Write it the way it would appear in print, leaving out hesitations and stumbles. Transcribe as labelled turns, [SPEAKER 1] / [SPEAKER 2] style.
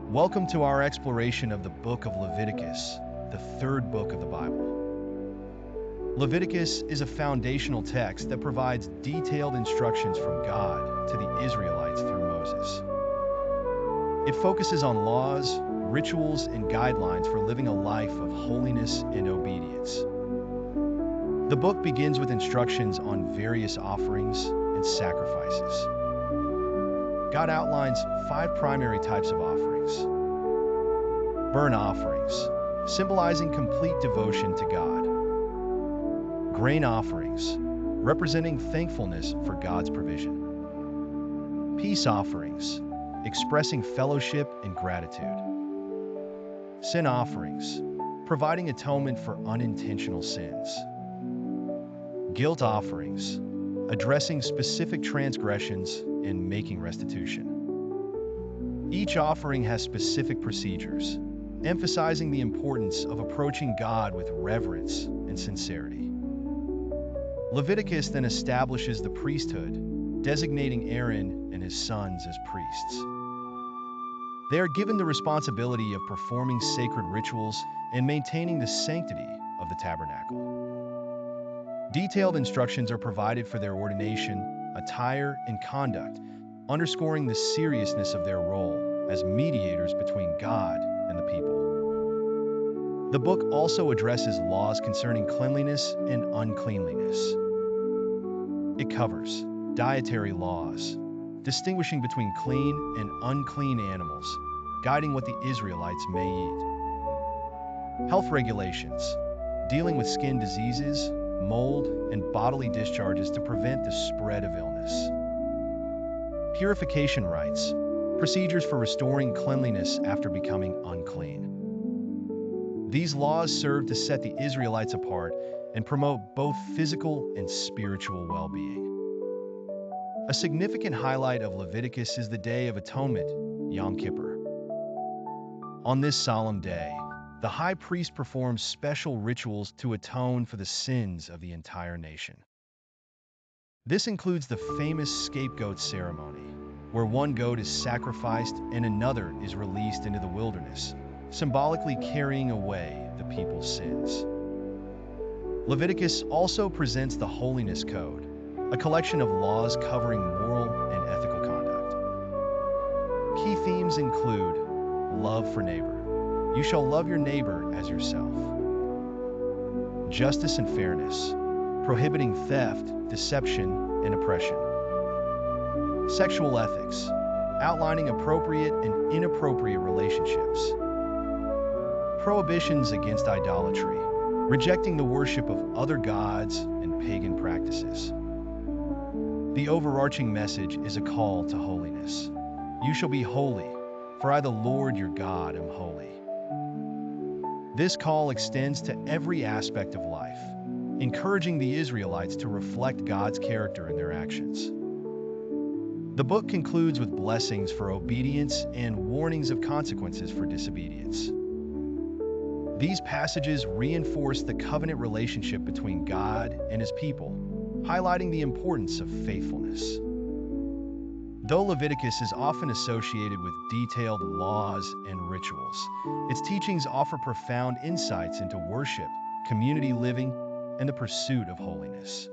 [SPEAKER 1] Welcome to our exploration of the book of Leviticus, the third book of the Bible. Leviticus is a foundational text that provides detailed instructions from God to the Israelites through Moses. It focuses on laws, rituals, and guidelines for living a life of holiness and obedience. The book begins with instructions on various offerings and sacrifices. God outlines 5 primary types of offerings. Burnt offerings, symbolizing complete devotion to God. Grain offerings, representing thankfulness for God's provision. Peace offerings, expressing fellowship and gratitude. Sin offerings, providing atonement for unintentional sins. Guilt offerings, addressing specific transgressions and making restitution. Each offering has specific procedures, emphasizing the importance of approaching God with reverence and sincerity. Leviticus then establishes the priesthood, designating Aaron and his sons as priests. They are given the responsibility of performing sacred rituals and maintaining the sanctity of the tabernacle. Detailed instructions are provided for their ordination, attire, and conduct, underscoring the seriousness of their role as mediators between God and the people. The book also addresses laws concerning cleanliness and uncleanliness. It covers dietary laws, distinguishing between clean and unclean animals, guiding what the Israelites may eat. Health regulations, dealing with skin diseases, mold, and bodily discharges to prevent the spread of illness. Purification rites, procedures for restoring cleanliness after becoming unclean. These laws serve to set the Israelites apart and promote both physical and spiritual well-being. A significant highlight of Leviticus is the Day of Atonement, Yom Kippur. On this solemn day, the high priest performs special rituals to atone for the sins of the entire nation. This includes the famous scapegoat ceremony, where one goat is sacrificed and another is released into the wilderness, symbolically carrying away the people's sins. Leviticus also presents the Holiness Code, a collection of laws covering moral and ethical conduct. Key themes include love for neighbor. You shall love your neighbor as yourself. Justice and fairness, prohibiting theft, deception, and oppression. Sexual ethics, outlining appropriate and inappropriate relationships. Prohibitions against idolatry, rejecting the worship of other gods and pagan practices. The overarching message is a call to holiness. You shall be holy, for I, the Lord your God, am holy. This call extends to every aspect of life, encouraging the Israelites to reflect God's character in their actions. The book concludes with blessings for obedience and warnings of consequences for disobedience. These passages reinforce the covenant relationship between God and his people, highlighting the importance of faithfulness. Though Leviticus is often associated with detailed laws and rituals, its teachings offer profound insights into worship, community living, and the pursuit of holiness.